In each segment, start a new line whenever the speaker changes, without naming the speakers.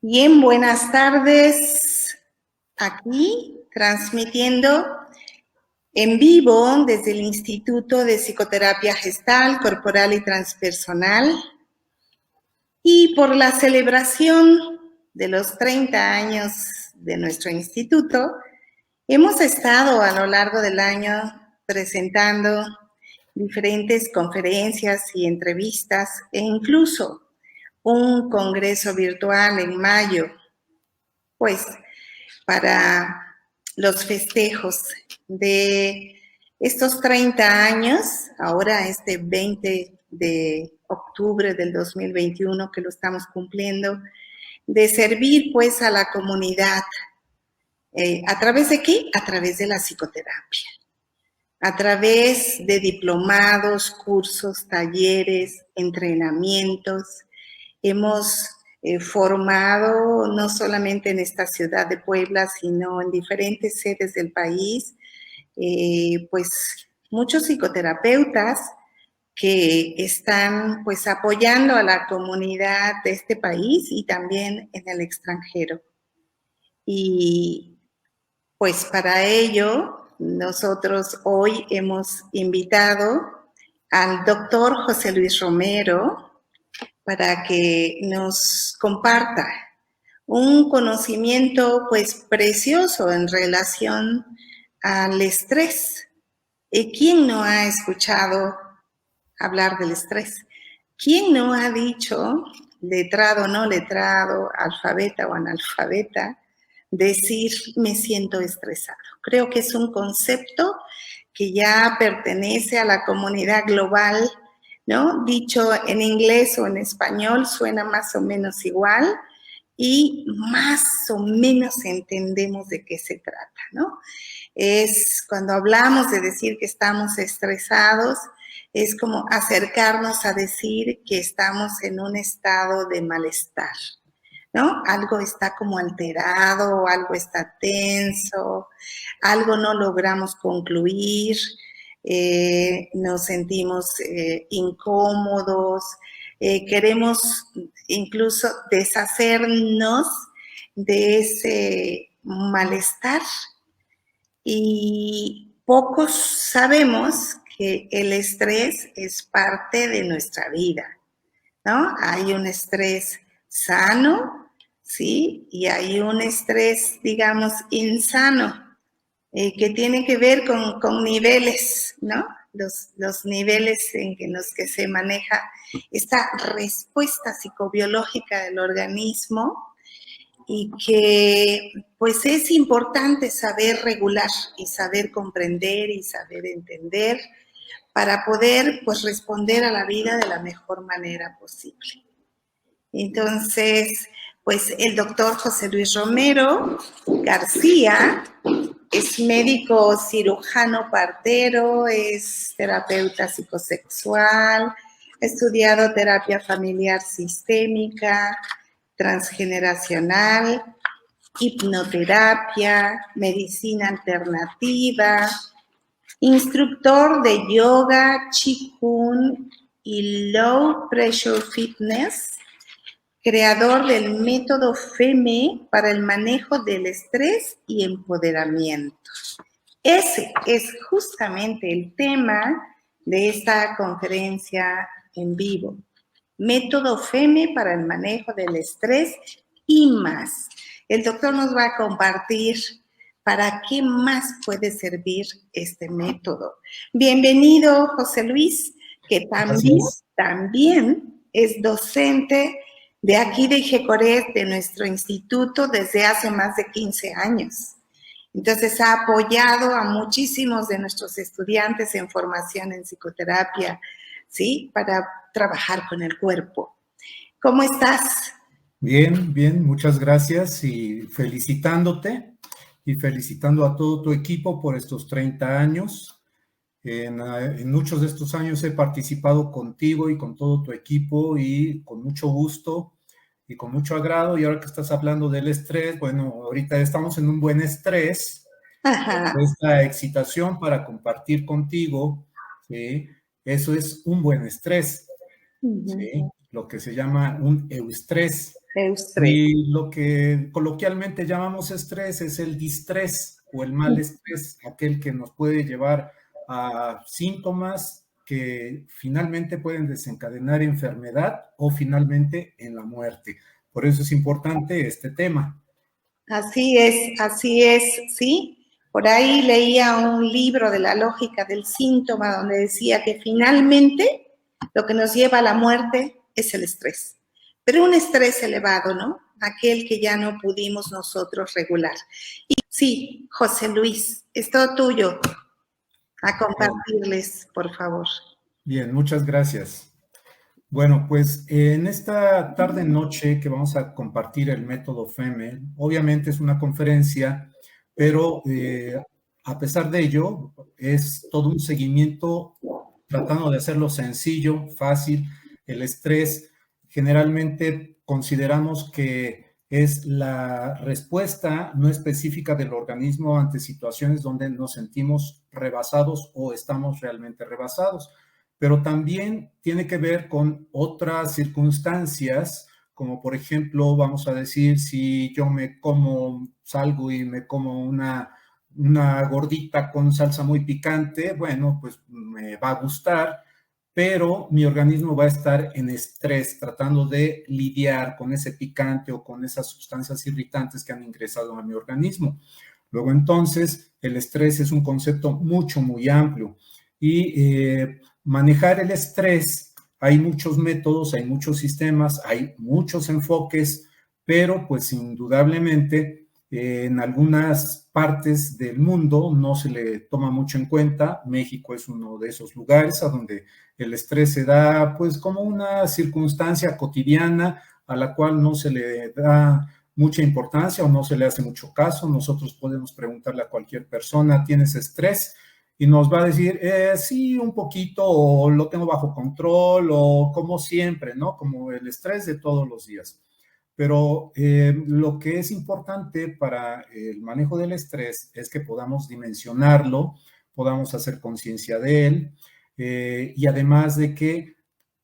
Bien, buenas tardes. Aquí transmitiendo en vivo desde el Instituto de Psicoterapia Gestal, Corporal y Transpersonal. Y por la celebración de los 30 años de nuestro instituto, hemos estado a lo largo del año presentando diferentes conferencias y entrevistas e incluso un congreso virtual en mayo, pues para los festejos de estos 30 años, ahora este 20 de octubre del 2021 que lo estamos cumpliendo, de servir pues a la comunidad. ¿A través de qué? A través de la psicoterapia, a través de diplomados, cursos, talleres, entrenamientos. Hemos formado no solamente en esta ciudad de Puebla, sino en diferentes sedes del país, pues muchos psicoterapeutas que están pues apoyando a la comunidad de este país y también en el extranjero. Y pues para ello nosotros hoy hemos invitado al doctor José Luis Romero para que nos comparta un conocimiento pues precioso en relación al estrés. ¿Quién no ha escuchado hablar del estrés? ¿Quién no ha dicho, letrado o no letrado, alfabeta o analfabeta, decir me siento estresado? Creo que es un concepto que ya pertenece a la comunidad global, ¿no? Dicho en inglés o en español suena más o menos igual y más o menos entendemos de qué se trata, ¿no? Es cuando hablamos de decir que estamos estresados, es como acercarnos a decir que estamos en un estado de malestar, ¿no? Algo está como alterado, algo está tenso, algo no logramos concluir, nos sentimos incómodos, queremos incluso deshacernos de ese malestar. Y pocos sabemos que el estrés es parte de nuestra vida, ¿no? Hay un estrés sano, ¿sí? Y hay un estrés, digamos, insano, que tiene que ver con niveles, ¿no? Los niveles en los que se maneja esta respuesta psicobiológica del organismo y que pues es importante saber regular y saber comprender y saber entender para poder pues responder a la vida de la mejor manera posible. Entonces, pues el doctor José Luis Romero García es médico cirujano partero, es terapeuta psicosexual, ha estudiado terapia familiar sistémica, transgeneracional, hipnoterapia, medicina alternativa, instructor de yoga, qigong y low pressure fitness, creador del método FEME para el manejo del estrés y empoderamiento. Ese es justamente el tema de esta conferencia en vivo. Método FEME para el manejo del estrés y más. El doctor nos va a compartir para qué más puede servir este método. Bienvenido, José Luis, que también es docente de aquí de Jecoret, de nuestro instituto, desde hace más de 15 años. Entonces ha apoyado a muchísimos de nuestros estudiantes en formación en psicoterapia, ¿sí? Para trabajar con el cuerpo. ¿Cómo estás?
Bien, bien, muchas gracias y felicitándote y felicitando a todo tu equipo por estos 30 años. En muchos de estos años he participado contigo y con todo tu equipo y con mucho gusto y con mucho agrado. Y ahora que estás hablando del estrés, bueno, ahorita estamos en un buen estrés.
Ajá.
Esta excitación para compartir contigo, ¿sí? Eso es un buen estrés, ¿sí? lo que se llama un eustrés.
Eustrés.
Y lo que coloquialmente llamamos estrés es el distrés o el mal estrés, aquel que nos puede llevar a síntomas que finalmente pueden desencadenar enfermedad o finalmente en la muerte. Por eso es importante este tema.
Así es, ¿sí? Por ahí leía un libro de la lógica del síntoma donde decía que finalmente lo que nos lleva a la muerte es el estrés. Pero un estrés elevado, ¿no? Aquel que ya no pudimos nosotros regular. Y sí, José Luis, es todo tuyo. A compartirles, por favor.
Bien, muchas gracias. Bueno, pues en esta tarde-noche que vamos a compartir el método FEME, obviamente es una conferencia, pero a pesar de ello, es todo un seguimiento tratando de hacerlo sencillo, fácil. El estrés generalmente consideramos que es la respuesta no específica del organismo ante situaciones donde nos sentimos rebasados o estamos realmente rebasados, pero también tiene que ver con otras circunstancias, como por ejemplo, vamos a decir, si yo salgo y me como una gordita con salsa muy picante, bueno, pues me va a gustar, pero mi organismo va a estar en estrés tratando de lidiar con ese picante o con esas sustancias irritantes que han ingresado a mi organismo. Luego entonces, el estrés es un concepto muy amplio y manejar el estrés, hay muchos métodos, hay muchos sistemas, hay muchos enfoques, pero pues indudablemente en algunas partes del mundo no se le toma mucho en cuenta. México es uno de esos lugares a donde el estrés se da pues como una circunstancia cotidiana a la cual no se le da mucha importancia o no se le hace mucho caso. Nosotros podemos preguntarle a cualquier persona, ¿tienes estrés? Y nos va a decir, sí, un poquito, o lo tengo bajo control, o como siempre, ¿no? Como el estrés de todos los días. Pero lo que es importante para el manejo del estrés es que podamos dimensionarlo, podamos hacer conciencia de él, y además de que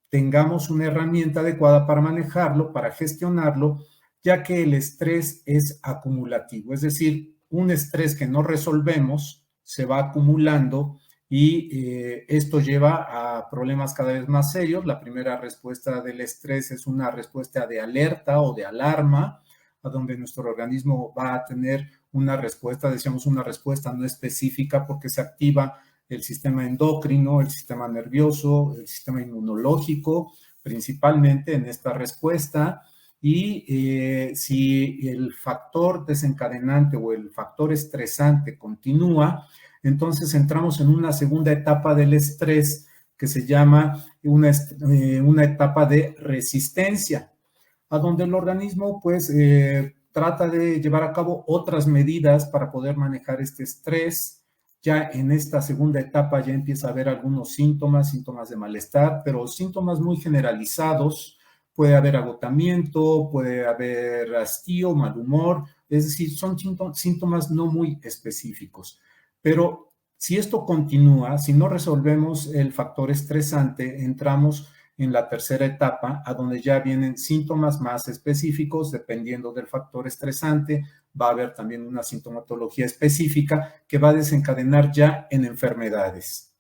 tengamos una herramienta adecuada para manejarlo, para gestionarlo, ya que el estrés es acumulativo, es decir, un estrés que no resolvemos se va acumulando y esto lleva a problemas cada vez más serios. La primera respuesta del estrés es una respuesta de alerta o de alarma, a donde nuestro organismo va a tener una respuesta, decíamos una respuesta no específica porque se activa el sistema endocrino, el sistema nervioso, el sistema inmunológico, principalmente en esta respuesta. Y si el factor desencadenante o el factor estresante continúa, entonces entramos en una segunda etapa del estrés que se llama una etapa de resistencia, a donde el organismo pues trata de llevar a cabo otras medidas para poder manejar este estrés. Ya en esta segunda etapa ya empieza a haber algunos síntomas de malestar, pero síntomas muy generalizados. Puede haber agotamiento, puede haber hastío, mal humor, es decir, son síntomas no muy específicos. Pero si esto continúa, si no resolvemos el factor estresante, entramos en la tercera etapa, a donde ya vienen síntomas más específicos, dependiendo del factor estresante. Va a haber también una sintomatología específica que va a desencadenar ya en enfermedades.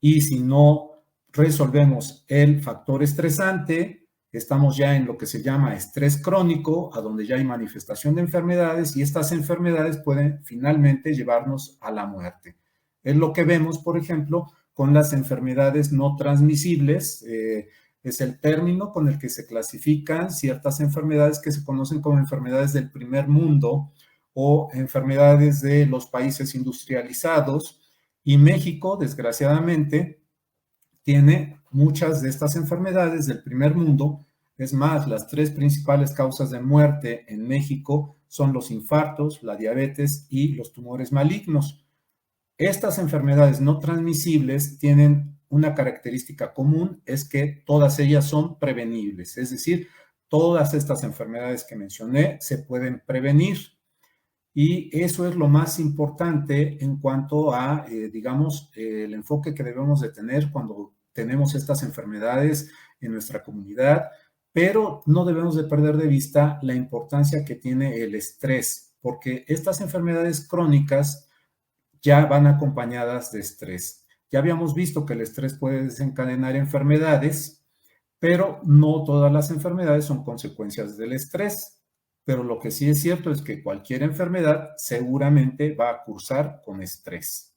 Y si no resolvemos el factor estresante, estamos ya en lo que se llama estrés crónico, a donde ya hay manifestación de enfermedades y estas enfermedades pueden finalmente llevarnos a la muerte. Es lo que vemos, por ejemplo, con las enfermedades no transmisibles. Es el término con el que se clasifican ciertas enfermedades que se conocen como enfermedades del primer mundo o enfermedades de los países industrializados. Y México, desgraciadamente, tiene muchas de estas enfermedades del primer mundo. Es más, las 3 principales causas de muerte en México son los infartos, la diabetes y los tumores malignos. Estas enfermedades no transmisibles tienen una característica común, es que todas ellas son prevenibles, es decir, todas estas enfermedades que mencioné se pueden prevenir. Y eso es lo más importante en cuanto a, digamos, el enfoque que debemos de tener cuando tenemos estas enfermedades en nuestra comunidad. pero no debemos de perder de vista la importancia que tiene el estrés, porque estas enfermedades crónicas ya van acompañadas de estrés. Ya habíamos visto que el estrés puede desencadenar enfermedades, pero no todas las enfermedades son consecuencias del estrés. Pero lo que sí es cierto es que cualquier enfermedad seguramente va a cursar con estrés.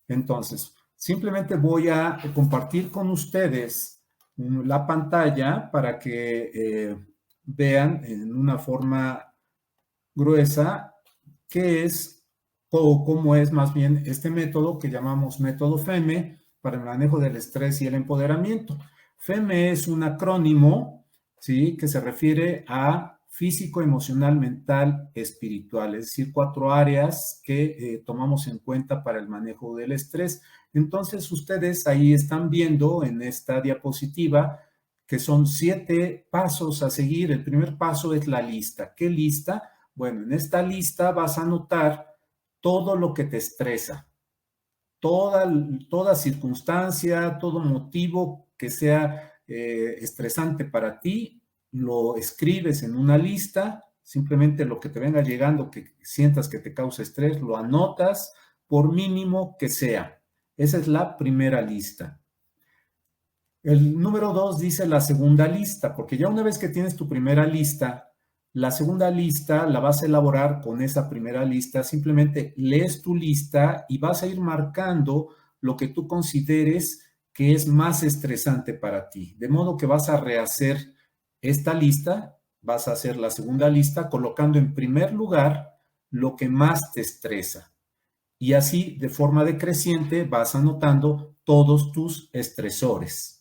Entonces, simplemente voy a compartir con ustedes la pantalla para que vean en una forma gruesa qué es o cómo es más bien este método que llamamos método FEME para el manejo del estrés y el empoderamiento. FEME es un acrónimo, ¿sí?, que se refiere a físico, emocional, mental, espiritual, es decir, 4 áreas que tomamos en cuenta para el manejo del estrés. Entonces, ustedes ahí están viendo en esta diapositiva que son 7 pasos a seguir. El primer paso es la lista. ¿Qué lista? Bueno, en esta lista vas a anotar todo lo que te estresa, toda circunstancia, todo motivo que sea estresante para ti, lo escribes en una lista, simplemente lo que te venga llegando, que sientas que te causa estrés, lo anotas por mínimo que sea. Esa es la primera lista. El número 2 dice la segunda lista, porque ya una vez que tienes tu primera lista, la segunda lista la vas a elaborar con esa primera lista. Simplemente lees tu lista y vas a ir marcando lo que tú consideres que es más estresante para ti. De modo que vas a rehacer esta lista, vas a hacer la segunda lista colocando en primer lugar lo que más te estresa. Y así, de forma decreciente, vas anotando todos tus estresores.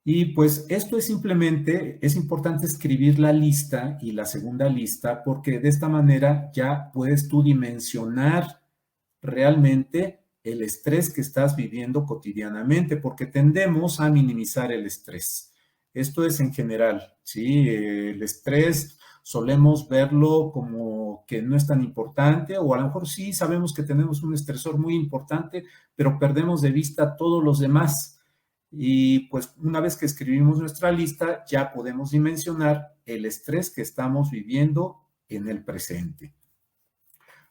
Y pues esto es simplemente, es importante escribir la lista y la segunda lista porque de esta manera ya puedes tú dimensionar realmente el estrés que estás viviendo cotidianamente, porque tendemos a minimizar el estrés. Esto es en general, ¿sí? El estrés solemos verlo como que no es tan importante, o a lo mejor sí sabemos que tenemos un estresor muy importante, pero perdemos de vista todos los demás. Y pues una vez que escribimos nuestra lista, ya podemos dimensionar el estrés que estamos viviendo en el presente.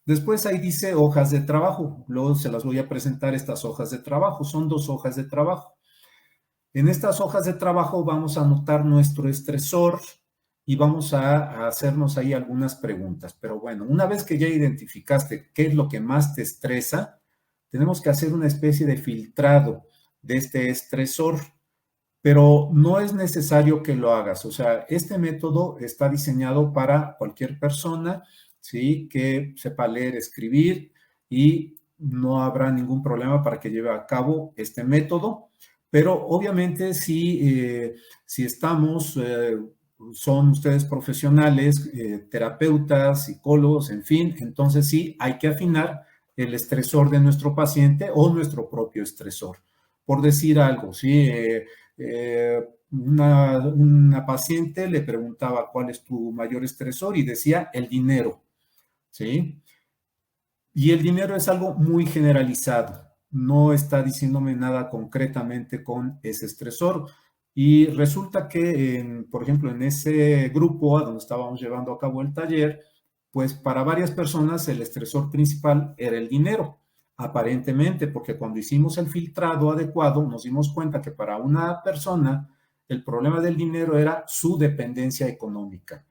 Después ahí dice hojas de trabajo. Luego se las voy a presentar estas hojas de trabajo. Son 2 hojas de trabajo. En estas hojas de trabajo vamos a anotar nuestro estresor y vamos a hacernos ahí algunas preguntas. Pero bueno, una vez que ya identificaste qué es lo que más te estresa, tenemos que hacer una especie de filtrado de este estresor, pero no es necesario que lo hagas. O sea, este método está diseñado para cualquier persona, ¿sí?, que sepa leer, escribir, y no habrá ningún problema para que lleve a cabo este método. Pero obviamente si estamos, son ustedes profesionales, terapeutas, psicólogos, en fin, entonces sí hay que afinar el estresor de nuestro paciente o nuestro propio estresor. Por decir algo, ¿sí? Una paciente le preguntaba cuál es tu mayor estresor y decía el dinero, ¿sí? Y el dinero es algo muy generalizado, no está diciéndome nada concretamente con ese estresor. Y resulta que, por ejemplo, en ese grupo a donde estábamos llevando a cabo el taller, pues para varias personas el estresor principal era el dinero, aparentemente, porque cuando hicimos el filtrado adecuado nos dimos cuenta que para una persona el problema del dinero era su dependencia económica.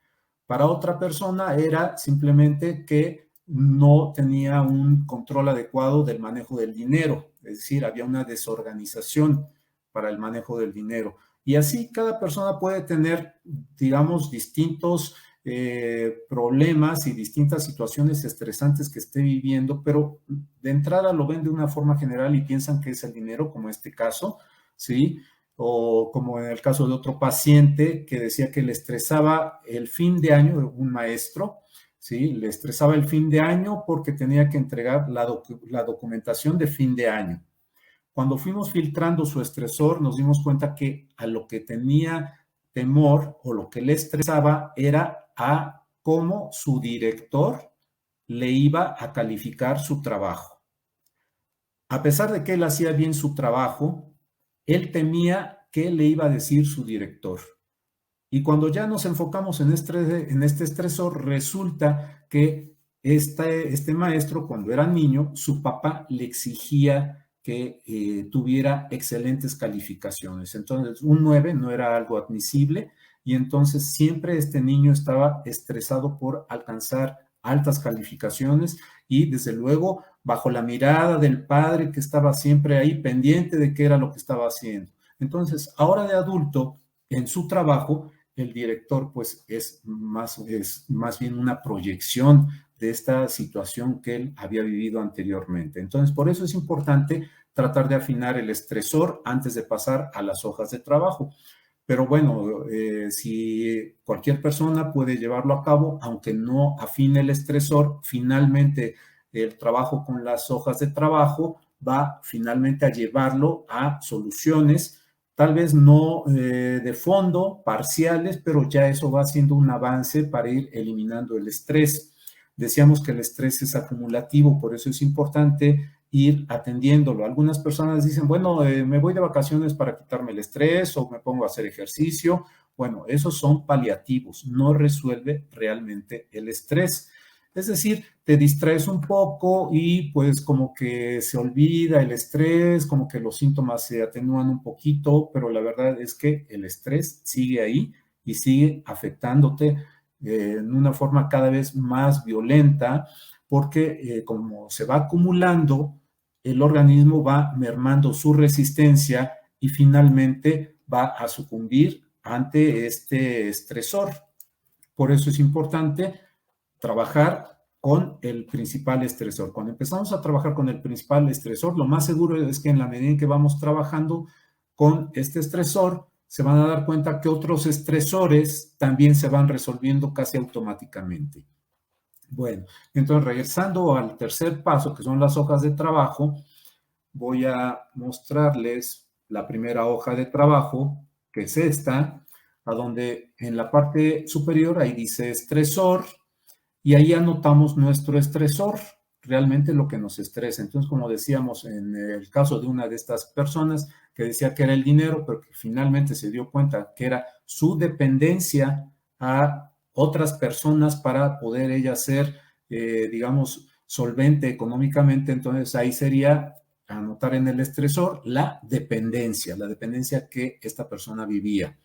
Para otra persona era simplemente que no tenía un control adecuado del manejo del dinero, es decir, había una desorganización para el manejo del dinero. Y así cada persona puede tener, digamos, distintos problemas y distintas situaciones estresantes que esté viviendo, pero de entrada lo ven de una forma general y piensan que es el dinero, como este caso, ¿sí? O como en el caso de otro paciente que decía que le estresaba el fin de año, un maestro, ¿sí? Le estresaba el fin de año porque tenía que entregar la documentación de fin de año. Cuando fuimos filtrando su estresor, nos dimos cuenta que a lo que tenía temor o lo que le estresaba era a cómo su director le iba a calificar su trabajo. A pesar de que él hacía bien su trabajo, él temía qué le iba a decir su director. Y cuando ya nos enfocamos en este estresor, resulta que este maestro, cuando era niño, su papá le exigía que tuviera excelentes calificaciones. Entonces, un 9 no era algo admisible y entonces siempre este niño estaba estresado por alcanzar altas calificaciones y desde luego bajo la mirada del padre que estaba siempre ahí pendiente de qué era lo que estaba haciendo. Entonces, ahora de adulto, en su trabajo, el director pues es más bien una proyección de esta situación que él había vivido anteriormente. Entonces, por eso es importante tratar de afinar el estresor antes de pasar a las hojas de trabajo. Pero bueno, si cualquier persona puede llevarlo a cabo, aunque no afine el estresor, finalmente el trabajo con las hojas de trabajo va finalmente a llevarlo a soluciones, tal vez no de fondo, parciales, pero ya eso va siendo un avance para ir eliminando el estrés. Decíamos que el estrés es acumulativo, por eso es importante ir atendiéndolo. Algunas personas dicen, bueno, me voy de vacaciones para quitarme el estrés o me pongo a hacer ejercicio. Bueno, esos son paliativos, no resuelve realmente el estrés. Es decir, te distraes un poco y pues como que se olvida el estrés, como que los síntomas se atenúan un poquito, pero la verdad es que el estrés sigue ahí y sigue afectándote en una forma cada vez más violenta porque como se va acumulando, el organismo va mermando su resistencia y finalmente va a sucumbir ante este estresor. Por eso es importante trabajar con el principal estresor. Cuando empezamos a trabajar con el principal estresor, lo más seguro es que en la medida en que vamos trabajando con este estresor, se van a dar cuenta que otros estresores también se van resolviendo casi automáticamente. Bueno, entonces regresando al tercer paso, que son las hojas de trabajo, voy a mostrarles la primera hoja de trabajo, que es esta, a donde en la parte superior ahí dice estresor, y ahí anotamos nuestro estresor, realmente lo que nos estresa. Entonces, como decíamos en el caso de una de estas personas que decía que era el dinero, pero que finalmente se dio cuenta que era su dependencia a otras personas para poder ella ser, digamos, solvente económicamente, entonces ahí sería anotar en el estresor la dependencia que esta persona vivía.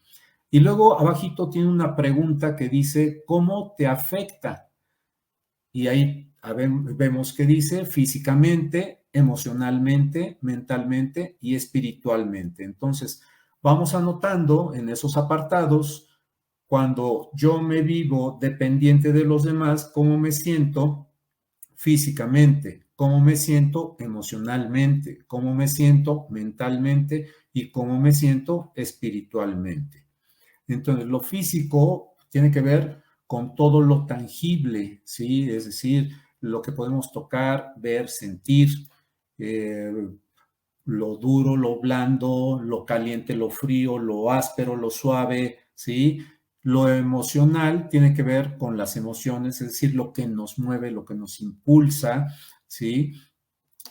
Y luego abajito tiene una pregunta que dice, ¿cómo te afecta? Y ahí vemos que dice físicamente, emocionalmente, mentalmente y espiritualmente. Entonces, vamos anotando en esos apartados, cuando yo me vivo dependiente de los demás, cómo me siento físicamente, cómo me siento emocionalmente, cómo me siento mentalmente y cómo me siento espiritualmente. Entonces, lo físico tiene que ver con todo lo tangible, ¿sí? Es decir, lo que podemos tocar, ver, sentir, eh, lo duro, lo blando, lo caliente, lo frío, lo áspero, lo suave, ¿sí? Lo emocional tiene que ver con las emociones, es decir, lo que nos mueve, lo que nos impulsa, ¿sí?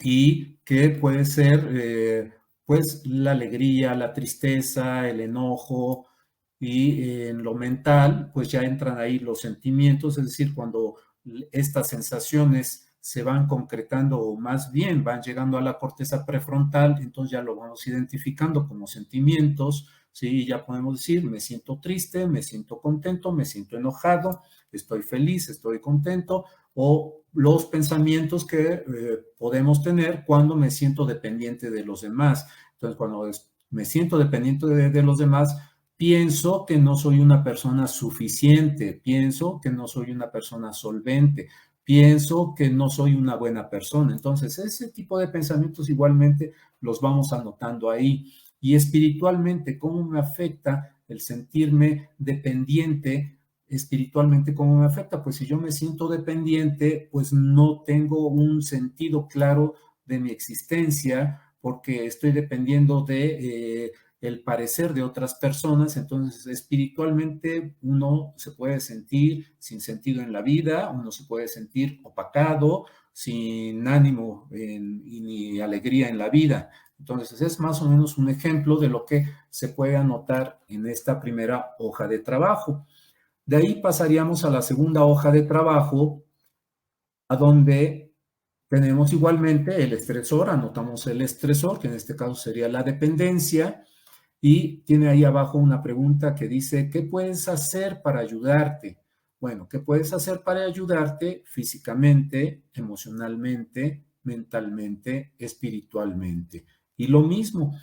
Y que puede ser, pues, la alegría, la tristeza, el enojo, y en lo mental, pues ya entran ahí los sentimientos, es decir, cuando estas sensaciones se van concretando o más bien van llegando a la corteza prefrontal, entonces ya lo vamos identificando como sentimientos, ¿sí? Y ya podemos decir, me siento triste, me siento contento, me siento enojado, estoy feliz, estoy contento, o los pensamientos que podemos tener cuando me siento dependiente de los demás. Entonces, cuando me siento dependiente de los demás, pienso que no soy una persona suficiente, pienso que no soy una persona solvente, pienso que no soy una buena persona. Entonces, ese tipo de pensamientos igualmente los vamos anotando ahí. Y espiritualmente, ¿cómo me afecta el sentirme dependiente? Espiritualmente, ¿cómo me afecta? Pues si yo me siento dependiente, pues no tengo un sentido claro de mi existencia porque estoy dependiendo de el parecer de otras personas, entonces espiritualmente uno se puede sentir sin sentido en la vida, uno se puede sentir opacado, sin ánimo ni alegría en la vida. Entonces, es más o menos un ejemplo de lo que se puede anotar en esta primera hoja de trabajo. De ahí pasaríamos a la segunda hoja de trabajo, a donde tenemos igualmente el estresor, anotamos el estresor, que en este caso sería la dependencia, y tiene ahí abajo una pregunta que dice, ¿qué puedes hacer para ayudarte? Bueno, ¿qué puedes hacer para ayudarte físicamente, emocionalmente, mentalmente, espiritualmente? Y lo mismo,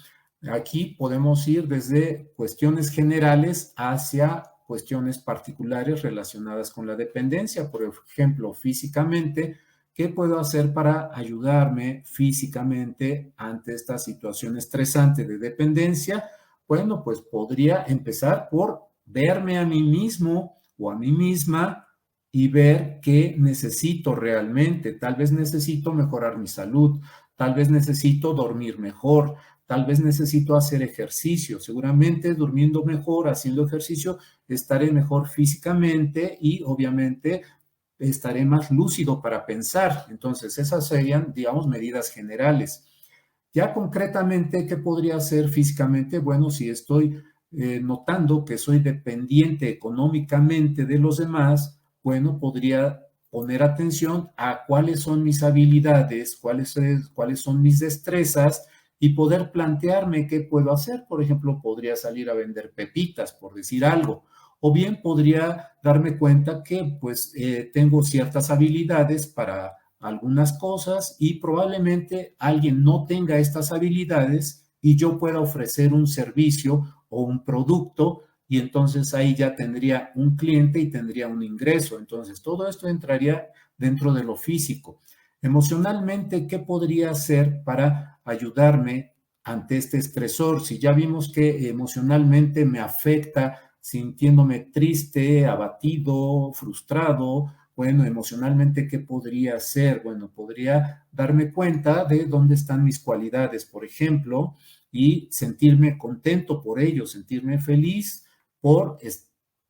aquí podemos ir desde cuestiones generales hacia cuestiones particulares relacionadas con la dependencia. Por ejemplo, físicamente, ¿qué puedo hacer para ayudarme físicamente ante esta situación estresante de dependencia? Bueno, pues podría empezar por verme a mí mismo o a mí misma y ver qué necesito realmente. Tal vez necesito mejorar mi salud, tal vez necesito dormir mejor, tal vez necesito hacer ejercicio. Seguramente durmiendo mejor, haciendo ejercicio, estaré mejor físicamente y obviamente estaré más lúcido para pensar. Entonces, esas serían, digamos, medidas generales. Ya concretamente, ¿qué podría hacer físicamente? Bueno, si estoy notando que soy dependiente económicamente de los demás, bueno, podría poner atención a cuáles son mis habilidades, cuáles son mis destrezas y poder plantearme qué puedo hacer. Por ejemplo, podría salir a vender pepitas, por decir algo. O bien podría darme cuenta que pues tengo ciertas habilidades para algunas cosas y probablemente alguien no tenga estas habilidades y yo pueda ofrecer un servicio o un producto y entonces ahí ya tendría un cliente y tendría un ingreso. Entonces todo esto entraría dentro de lo físico. Emocionalmente, ¿qué podría hacer para ayudarme ante este estresor? Si ya vimos que emocionalmente me afecta sintiéndome triste, abatido, frustrado, bueno, emocionalmente, ¿qué podría hacer? Bueno, podría darme cuenta de dónde están mis cualidades, por ejemplo, y sentirme contento por ello, sentirme feliz por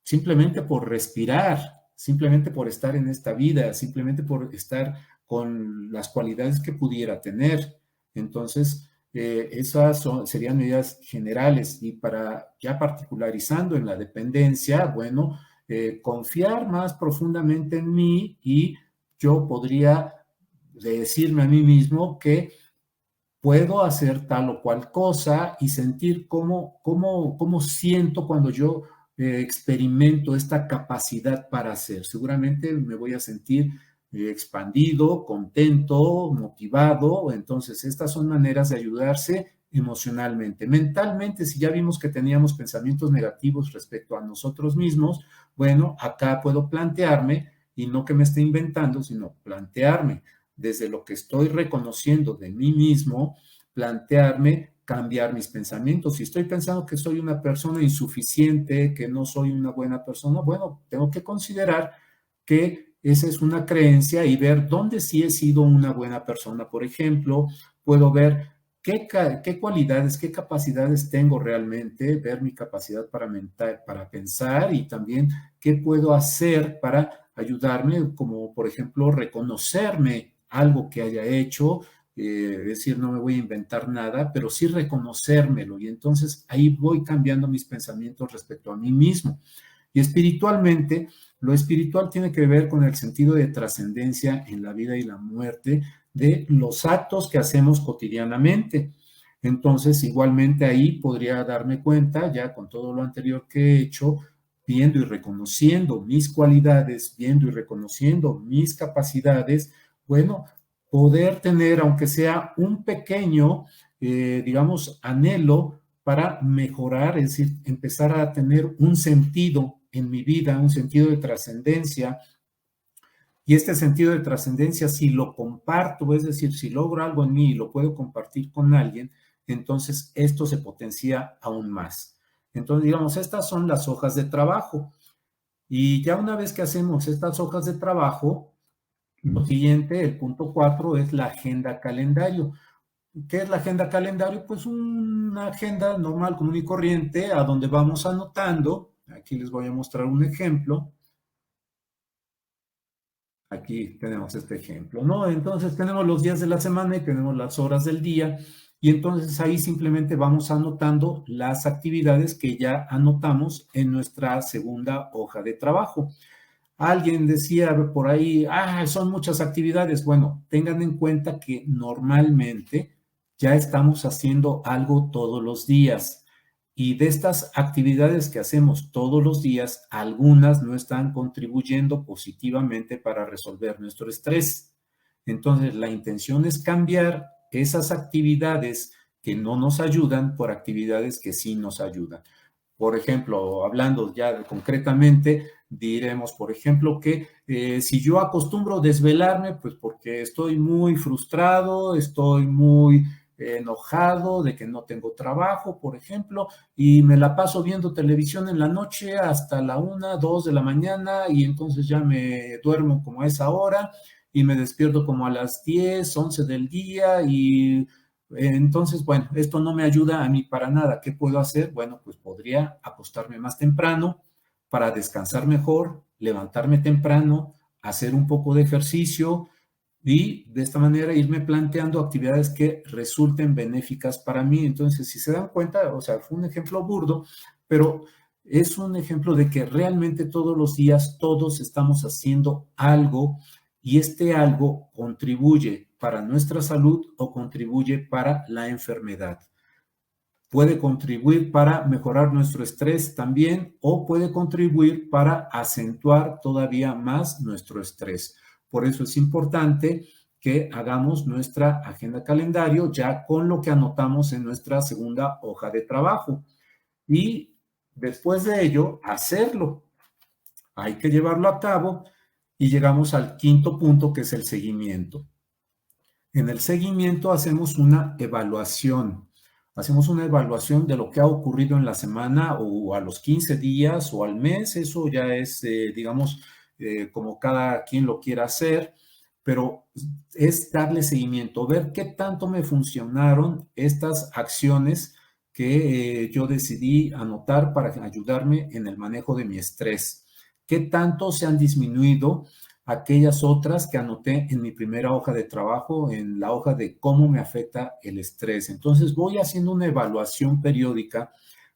simplemente por respirar, simplemente por estar en esta vida, simplemente por estar con las cualidades que pudiera tener. Entonces, serían medidas generales y para ya particularizando en la dependencia, bueno, confiar más profundamente en mí y yo podría decirme a mí mismo que puedo hacer tal o cual cosa y sentir cómo siento cuando yo experimento esta capacidad para hacer. Seguramente me voy a sentir expandido, contento, motivado. Entonces, estas son maneras de ayudarse emocionalmente. Mentalmente, si ya vimos que teníamos pensamientos negativos respecto a nosotros mismos, bueno, acá puedo plantearme, y no que me esté inventando, sino plantearme desde lo que estoy reconociendo de mí mismo, plantearme cambiar mis pensamientos. Si estoy pensando que soy una persona insuficiente, que no soy una buena persona, bueno, tengo que considerar que esa es una creencia y ver dónde sí he sido una buena persona. Por ejemplo, puedo ver qué cualidades, qué capacidades tengo realmente, ver mi capacidad para pensar y también qué puedo hacer para ayudarme, como por ejemplo reconocerme algo que haya hecho, es decir, no me voy a inventar nada, pero sí reconocérmelo y entonces ahí voy cambiando mis pensamientos respecto a mí mismo. Y espiritualmente, lo espiritual tiene que ver con el sentido de trascendencia en la vida y la muerte de los actos que hacemos cotidianamente. Entonces, igualmente ahí podría darme cuenta, ya con todo lo anterior que he hecho, viendo y reconociendo mis cualidades, viendo y reconociendo mis capacidades, bueno, poder tener, aunque sea un pequeño, digamos, anhelo para mejorar, es decir, empezar a tener un sentido en mi vida, un sentido de trascendencia. Y este sentido de trascendencia, si lo comparto, es decir, si logro algo en mí y lo puedo compartir con alguien, entonces esto se potencia aún más. Entonces, digamos, estas son las hojas de trabajo. Y ya una vez que hacemos estas hojas de trabajo, lo siguiente, el punto 4, es la agenda calendario. ¿Qué es la agenda calendario? Pues una agenda normal, común y corriente, a donde vamos anotando. Aquí les voy a mostrar un ejemplo. Aquí tenemos este ejemplo, ¿no? Entonces tenemos los días de la semana y tenemos las horas del día y entonces ahí simplemente vamos anotando las actividades que ya anotamos en nuestra segunda hoja de trabajo. Alguien decía por ahí, son muchas actividades. Bueno, tengan en cuenta que normalmente ya estamos haciendo algo todos los días. Y de estas actividades que hacemos todos los días, algunas no están contribuyendo positivamente para resolver nuestro estrés. Entonces, la intención es cambiar esas actividades que no nos ayudan por actividades que sí nos ayudan. Por ejemplo, hablando ya concretamente, diremos, por ejemplo, que si yo acostumbro desvelarme, pues porque estoy muy frustrado, estoy muy enojado de que no tengo trabajo, por ejemplo, y me la paso viendo televisión en la noche hasta la 1, 2 de la mañana y entonces ya me duermo como a esa hora y me despierto como a las 10, 11 del día y entonces, bueno, esto no me ayuda a mí para nada. ¿Qué puedo hacer? Bueno, pues podría acostarme más temprano para descansar mejor, levantarme temprano, hacer un poco de ejercicio y de esta manera irme planteando actividades que resulten benéficas para mí. Entonces, si se dan cuenta, o sea, fue un ejemplo burdo, pero es un ejemplo de que realmente todos los días todos estamos haciendo algo y este algo contribuye para nuestra salud o contribuye para la enfermedad. Puede contribuir para mejorar nuestro estrés también o puede contribuir para acentuar todavía más nuestro estrés. Por eso es importante que hagamos nuestra agenda calendario ya con lo que anotamos en nuestra segunda hoja de trabajo y después de ello hacerlo. Hay que llevarlo a cabo y llegamos al quinto punto, que es el seguimiento. En el seguimiento hacemos una evaluación. Hacemos una evaluación de lo que ha ocurrido en la semana o a los 15 días o al mes. Eso ya es, digamos, como cada quien lo quiera hacer, pero es darle seguimiento, ver qué tanto me funcionaron estas acciones que yo decidí anotar para ayudarme en el manejo de mi estrés. ¿Qué tanto se han disminuido aquellas otras que anoté en mi primera hoja de trabajo, en la hoja de cómo me afecta el estrés? Entonces voy haciendo una evaluación periódica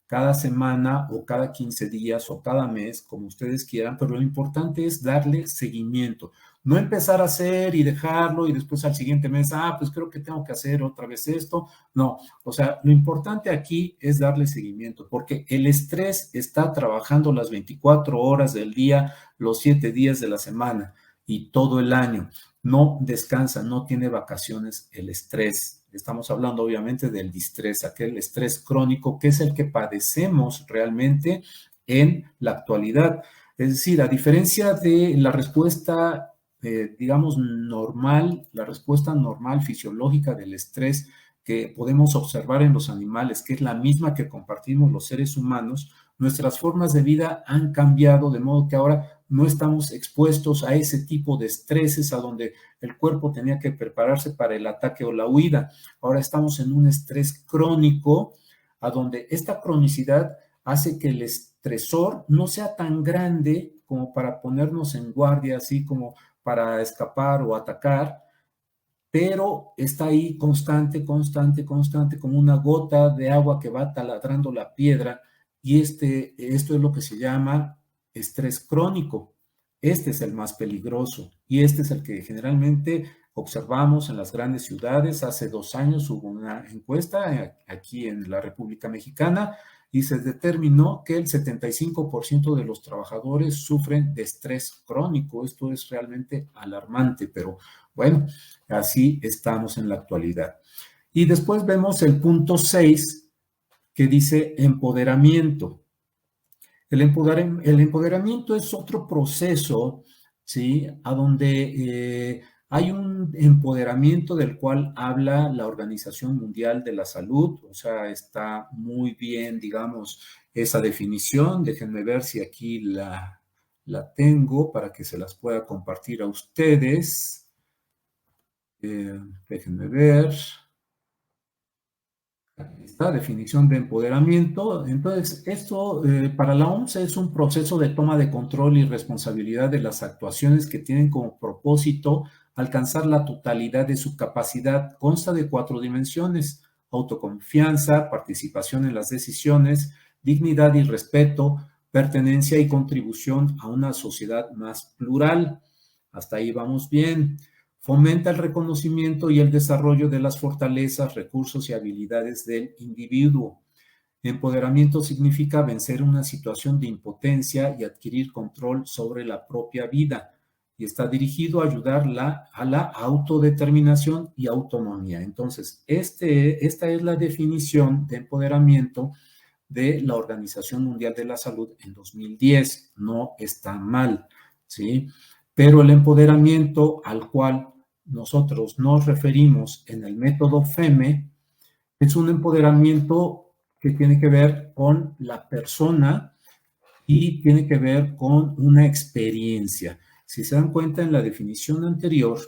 cada semana o cada 15 días o cada mes, como ustedes quieran, pero lo importante es darle seguimiento. No empezar a hacer y dejarlo y después al siguiente mes, pues creo que tengo que hacer otra vez esto. No, o sea, lo importante aquí es darle seguimiento, porque el estrés está trabajando las 24 horas del día, los 7 días de la semana y todo el año. No descansa, no tiene vacaciones el estrés. Estamos hablando obviamente del distrés, aquel estrés crónico que es el que padecemos realmente en la actualidad. Es decir, a diferencia de la respuesta, digamos, normal, la respuesta normal fisiológica del estrés que podemos observar en los animales, que es la misma que compartimos los seres humanos, nuestras formas de vida han cambiado de modo que ahora no estamos expuestos a ese tipo de estreses a donde el cuerpo tenía que prepararse para el ataque o la huida. Ahora estamos en un estrés crónico a donde esta cronicidad hace que el estresor no sea tan grande como para ponernos en guardia, así como para escapar o atacar, pero está ahí constante, constante, constante, como una gota de agua que va taladrando la piedra, y esto es lo que se llama estrés crónico. Este es el más peligroso y este es el que generalmente observamos en las grandes ciudades. Hace 2 años hubo una encuesta aquí en la República Mexicana y se determinó que el 75% de los trabajadores sufren de estrés crónico. Esto es realmente alarmante, pero bueno, así estamos en la actualidad. Y después vemos el punto 6 que dice empoderamiento. El empoderamiento es otro proceso, ¿sí? A donde hay un empoderamiento del cual habla la Organización Mundial de la Salud, o sea, está muy bien, digamos, esa definición. Déjenme ver si aquí la tengo para que se las pueda compartir a ustedes. Déjenme ver. Esta definición de empoderamiento. Entonces, esto para la OMS es un proceso de toma de control y responsabilidad de las actuaciones que tienen como propósito alcanzar la totalidad de su capacidad. Consta de 4 dimensiones: autoconfianza, participación en las decisiones, dignidad y respeto, pertenencia y contribución a una sociedad más plural. Hasta ahí vamos bien. Fomenta el reconocimiento y el desarrollo de las fortalezas, recursos y habilidades del individuo. Empoderamiento significa vencer una situación de impotencia y adquirir control sobre la propia vida, y está dirigido a ayudar a la autodeterminación y autonomía. Entonces, esta es la definición de empoderamiento de la Organización Mundial de la Salud en 2010. No está mal, ¿sí? Pero el empoderamiento al cual nosotros nos referimos en el método FEME es un empoderamiento que tiene que ver con la persona y tiene que ver con una experiencia. Si se dan cuenta en la definición anterior,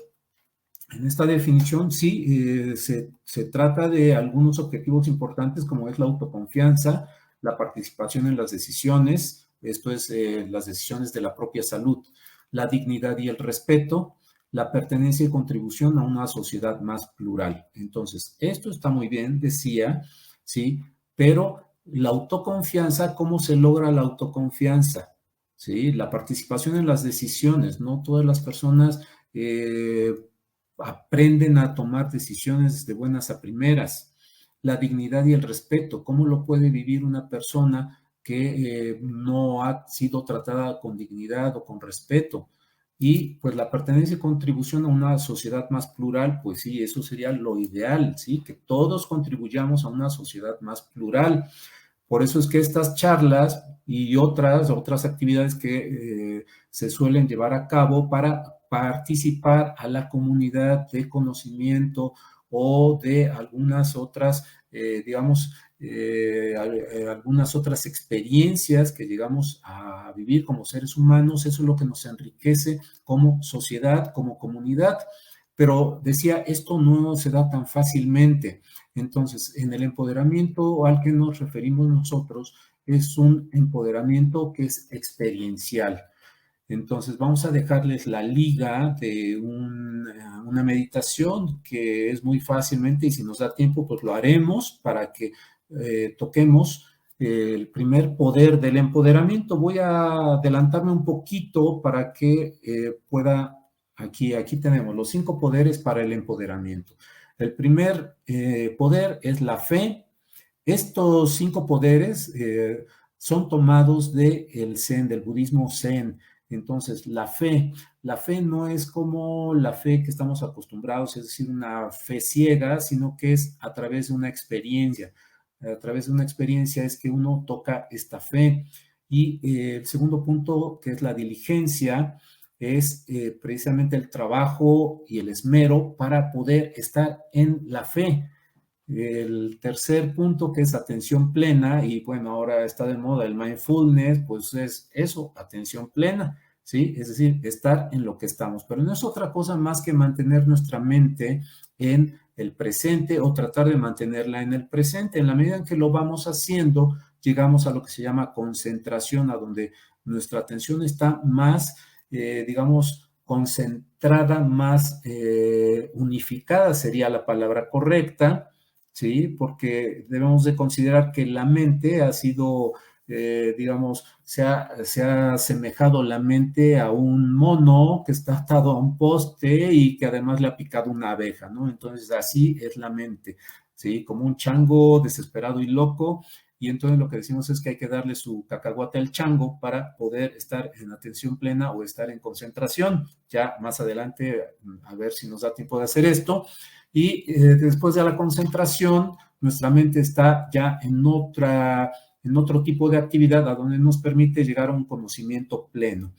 en esta definición sí se trata de algunos objetivos importantes como es la autoconfianza, la participación en las decisiones, esto es las decisiones de la propia salud, la dignidad y el respeto, la pertenencia y contribución a una sociedad más plural. Entonces, esto está muy bien, decía, ¿sí? Pero la autoconfianza, ¿cómo se logra la autoconfianza? ¿Sí? La participación en las decisiones, no todas las personas aprenden a tomar decisiones de buenas a primeras. La dignidad y el respeto, ¿cómo lo puede vivir una persona que no ha sido tratada con dignidad o con respeto? Y pues la pertenencia y contribución a una sociedad más plural, pues sí, eso sería lo ideal, ¿sí? Que todos contribuyamos a una sociedad más plural. Por eso es que estas charlas y otras actividades que se suelen llevar a cabo para participar a la comunidad de conocimiento o de algunas otras, algunas otras experiencias que llegamos a vivir como seres humanos, eso es lo que nos enriquece como sociedad, como comunidad. Pero decía, esto no se da tan fácilmente. Entonces, en el empoderamiento al que nos referimos nosotros es un empoderamiento que es experiencial. Entonces, vamos a dejarles la liga de una meditación que es muy fácilmente, y si nos da tiempo, pues lo haremos para que toquemos el primer poder del empoderamiento. Voy a adelantarme un poquito para que pueda, aquí tenemos los 5 poderes para el empoderamiento. El primer poder es la fe. Estos 5 poderes son tomados del Zen, del budismo Zen. Entonces, la fe no es como la fe que estamos acostumbrados, es decir, una fe ciega, sino que es a través de una experiencia. A través de una experiencia es que uno toca esta fe. Y el segundo punto, que es la diligencia, es precisamente el trabajo y el esmero para poder estar en la fe. El tercer punto, que es atención plena, y bueno, ahora está de moda el mindfulness, pues es eso, atención plena, ¿sí? Es decir, estar en lo que estamos, pero no es otra cosa más que mantener nuestra mente en el presente o tratar de mantenerla en el presente. En la medida en que lo vamos haciendo, llegamos a lo que se llama concentración, a donde nuestra atención está más, concentrada, más unificada sería la palabra correcta, ¿sí? Porque debemos de considerar que la mente ha sido, se ha asemejado la mente a un mono que está atado a un poste y que además le ha picado una abeja, ¿no? Entonces, así es la mente, ¿sí? Como un chango desesperado y loco. Y entonces lo que decimos es que hay que darle su cacahuate al chango para poder estar en atención plena o estar en concentración. Ya más adelante, a ver si nos da tiempo de hacer esto. Y después de la concentración, nuestra mente está ya en otro tipo de actividad a donde nos permite llegar a un conocimiento pleno.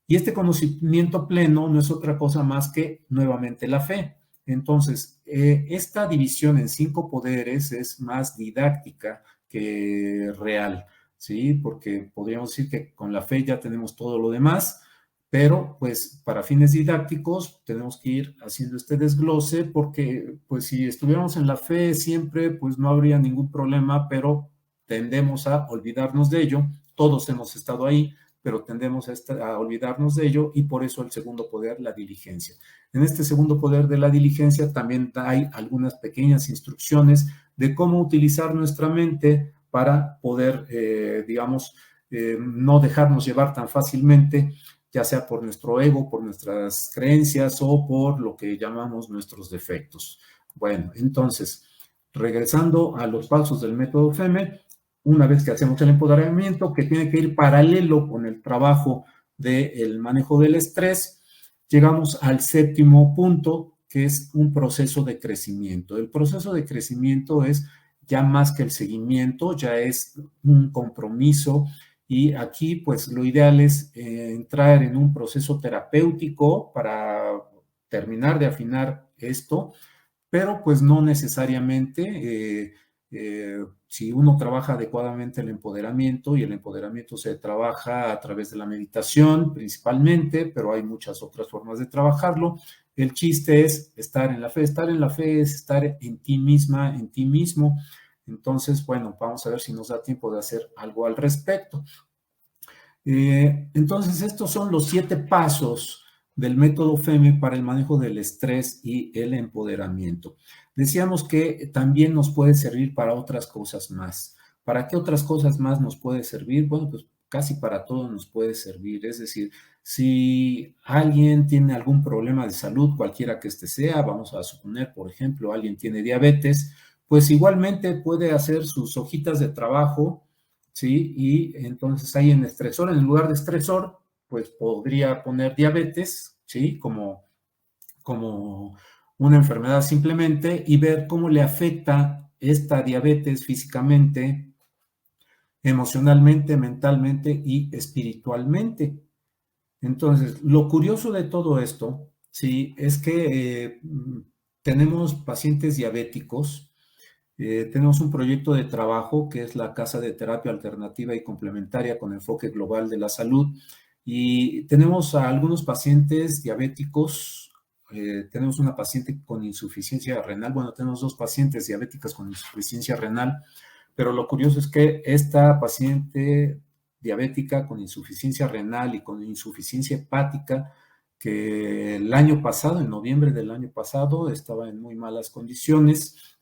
Y este conocimiento pleno no es otra cosa más que nuevamente la fe. Entonces, esta división en 5 poderes es más didáctica que real, ¿sí? Porque podríamos decir que con la fe ya tenemos todo lo demás, pero pues para fines didácticos tenemos que ir haciendo este desglose porque pues si estuviéramos en la fe siempre pues no habría ningún problema, pero tendemos a olvidarnos de ello. Todos hemos estado ahí, pero tendemos a olvidarnos de ello y por eso el segundo poder, la diligencia. En este segundo poder de la diligencia también hay algunas pequeñas instrucciones de cómo utilizar nuestra mente para poder, digamos, no dejarnos llevar tan fácilmente, ya sea por nuestro ego, por nuestras creencias o por lo que llamamos nuestros defectos. Bueno, entonces, regresando a los pasos del método FEME, una vez que hacemos el empoderamiento, que tiene que ir paralelo con el trabajo del manejo del estrés, llegamos al séptimo punto, que es un proceso de crecimiento. El proceso de crecimiento es ya más que el seguimiento, ya es un compromiso, y aquí pues lo ideal es entrar en un proceso terapéutico para terminar de afinar esto, pero pues no necesariamente. Si uno trabaja adecuadamente el empoderamiento, y el empoderamiento se trabaja a través de la meditación principalmente, pero hay muchas otras formas de trabajarlo. El chiste es estar en la fe. Estar en la fe es estar en ti misma, en ti mismo. Entonces, bueno, vamos a ver si nos da tiempo de hacer algo al respecto. Entonces, estos son los 7 pasos del método FEME para el manejo del estrés y el empoderamiento. Decíamos que también nos puede servir para otras cosas más. ¿Para qué otras cosas más nos puede servir? Bueno, pues casi para todo nos puede servir. Es decir, si alguien tiene algún problema de salud, cualquiera que este sea, vamos a suponer, por ejemplo, alguien tiene diabetes, pues igualmente puede hacer sus hojitas de trabajo, ¿sí? Y entonces ahí en estresor, en lugar de estresor, pues podría poner diabetes, ¿sí? Como una enfermedad simplemente, y ver cómo le afecta esta diabetes físicamente, emocionalmente, mentalmente y espiritualmente. Entonces, lo curioso de todo esto, sí, es que tenemos pacientes diabéticos. Tenemos un proyecto de trabajo que es la Casa de Terapia Alternativa y Complementaria con enfoque global de la salud, y tenemos a algunos pacientes diabéticos. Tenemos una paciente con insuficiencia renal. Bueno, tenemos 2 pacientes diabéticas con insuficiencia renal, pero lo curioso es que esta paciente diabética con insuficiencia renal y con insuficiencia hepática, que el año pasado, en noviembre del año pasado, estaba en muy malas condiciones,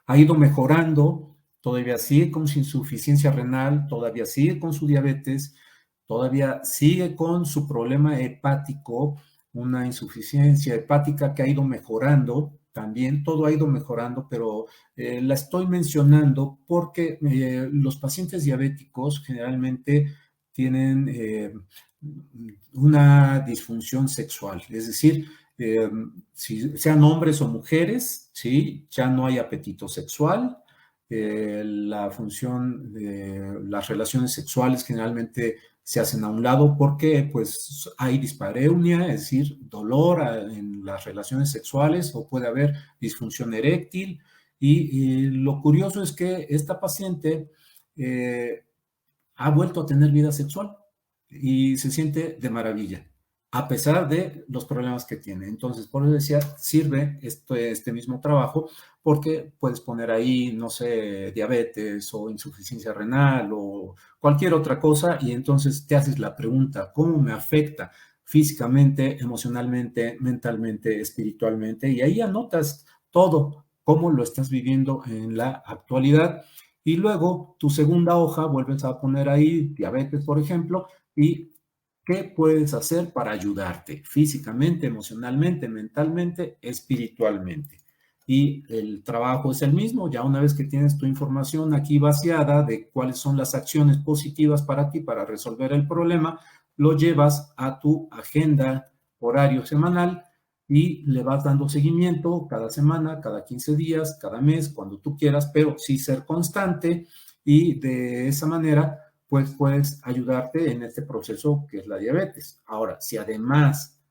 ha ido mejorando, todavía sigue con su insuficiencia renal, todavía sigue con su diabetes, todavía sigue con su problema hepático, una insuficiencia hepática que ha ido mejorando, también todo ha ido mejorando, pero la estoy mencionando porque los pacientes diabéticos generalmente tienen una disfunción sexual, es decir, si sean hombres o mujeres, ¿sí? Ya no hay apetito sexual, la función de las relaciones sexuales generalmente se hacen a un lado porque pues hay dispareunia, es decir, dolor en las relaciones sexuales, o puede haber disfunción eréctil, y lo curioso es que esta paciente ha vuelto a tener vida sexual y se siente de maravilla, a pesar de los problemas que tiene. Entonces, por eso decía, sirve este mismo trabajo, porque puedes poner ahí, no sé, diabetes o insuficiencia renal o cualquier otra cosa, y entonces te haces la pregunta, ¿cómo me afecta físicamente, emocionalmente, mentalmente, espiritualmente? Y ahí anotas todo, cómo lo estás viviendo en la actualidad. Y luego tu segunda hoja vuelves a poner ahí diabetes, por ejemplo, y qué puedes hacer para ayudarte físicamente, emocionalmente, mentalmente, espiritualmente. Y el trabajo es el mismo. Ya una vez que tienes tu información aquí vaciada de cuáles son las acciones positivas para ti para resolver el problema, lo llevas a tu agenda horario semanal y le vas dando seguimiento cada semana, cada 15 días, cada mes, cuando tú quieras, pero sí ser constante, y de esa manera pues puedes ayudarte en este proceso que es la diabetes. Ahora, si además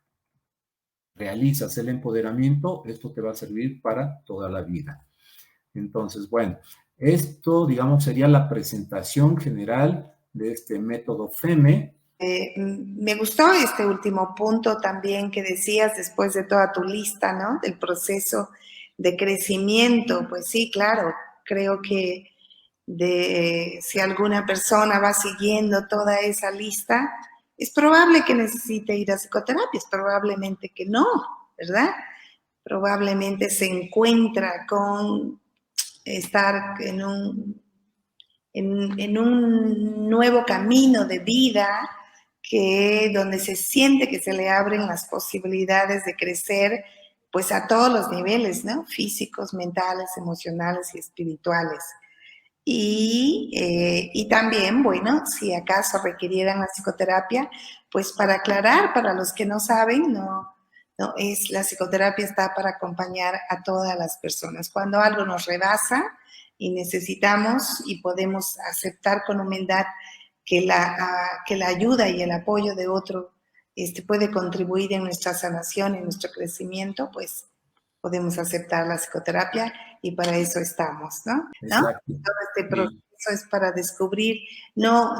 realizas el empoderamiento, esto te va a servir para toda la vida. Entonces, bueno, esto, digamos, sería la presentación general de este método FEME.
Me gustó este último punto también que decías después de toda tu lista, ¿no? Del proceso de crecimiento. Pues sí, claro, creo que si alguna persona va siguiendo toda esa lista, es probable que necesite ir a psicoterapia, es probablemente que no, ¿verdad? Probablemente se encuentra con estar en un nuevo camino de vida donde se siente que se le abren las posibilidades de crecer, pues a todos los niveles, ¿no? Físicos, mentales, emocionales y espirituales. Y también, bueno, si acaso requirieran la psicoterapia, pues para aclarar, para los que no saben, la psicoterapia está para acompañar a todas las personas. Cuando algo nos rebasa y necesitamos y podemos aceptar con humildad que la ayuda y el apoyo de otro puede contribuir en nuestra sanación, en nuestro crecimiento, pues podemos aceptar la psicoterapia y para eso estamos, ¿no?
Exacto.
Todo este proceso es para descubrir, no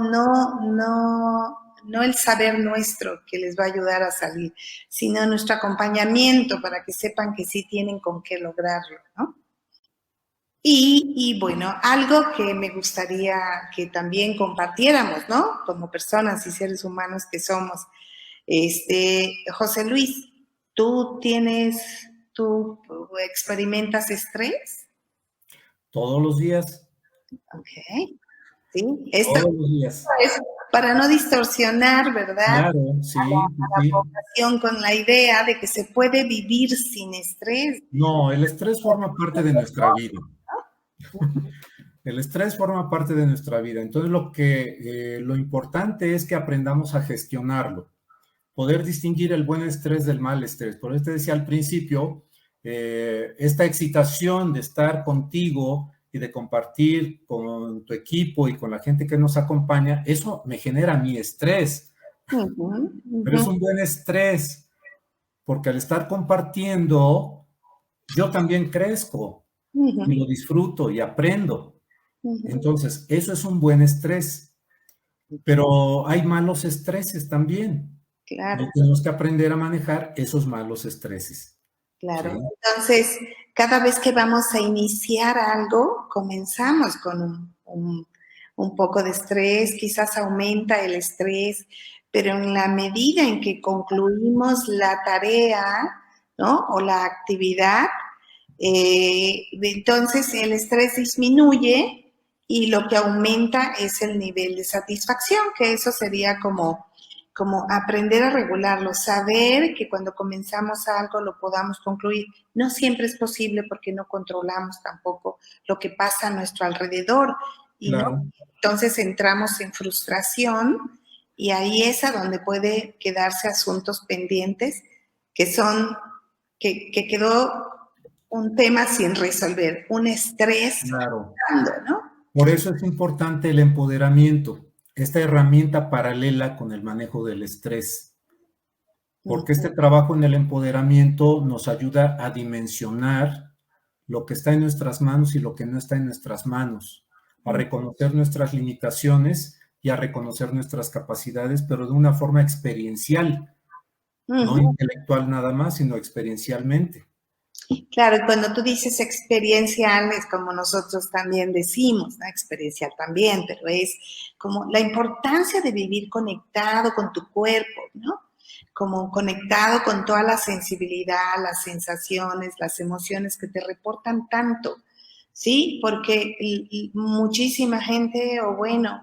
el saber nuestro que les va a ayudar a salir, sino nuestro acompañamiento para que sepan que sí tienen con qué lograrlo, ¿no? Y bueno, algo que me gustaría que también compartiéramos, ¿no? Como personas y seres humanos que somos. José Luis, ¿tú experimentas estrés?
Todos los días.
Ok, sí. Esto
Todos los días.
es para no distorsionar, ¿verdad?
Claro, sí,
A la
sí.
población con la idea de que se puede vivir sin estrés.
No, el estrés forma parte de nuestra vida. El estrés forma parte de nuestra vida. Entonces, lo importante es que aprendamos a gestionarlo, poder distinguir el buen estrés del mal estrés. Por eso te decía al principio, esta excitación de estar contigo y de compartir con tu equipo y con la gente que nos acompaña, eso me genera mi estrés. Pero es un buen estrés, porque al estar compartiendo, yo también crezco y lo disfruto y aprendo. Entonces, eso es un buen estrés, pero hay malos estreses también.
Claro.
Y tenemos que aprender a manejar esos malos estreses.
Claro.
¿Sí?
Entonces, cada vez que vamos a iniciar algo, comenzamos con un poco de estrés, quizás aumenta el estrés, pero en la medida en que concluimos la tarea, ¿no? O la actividad, entonces el estrés disminuye y lo que aumenta es el nivel de satisfacción, que eso sería como aprender a regularlo, saber que cuando comenzamos algo lo podamos concluir. No siempre es posible porque no controlamos tampoco lo que pasa a nuestro alrededor. Y
Claro.
no, entonces entramos en frustración y ahí es a donde puede quedarse asuntos pendientes que quedó un tema sin resolver, un estrés.
Claro.
¿No?
Por eso es importante el empoderamiento, esta herramienta paralela con el manejo del estrés, porque este trabajo en el empoderamiento nos ayuda a dimensionar lo que está en nuestras manos y lo que no está en nuestras manos, a reconocer nuestras limitaciones y a reconocer nuestras capacidades, pero de una forma experiencial, no intelectual nada más, sino experiencialmente.
Claro, cuando tú dices experiencial es como nosotros también decimos, ¿no? Experiencial también, pero es como la importancia de vivir conectado con tu cuerpo, ¿no? Como conectado con toda la sensibilidad, las sensaciones, las emociones que te reportan tanto, ¿sí? Porque muchísima gente, bueno,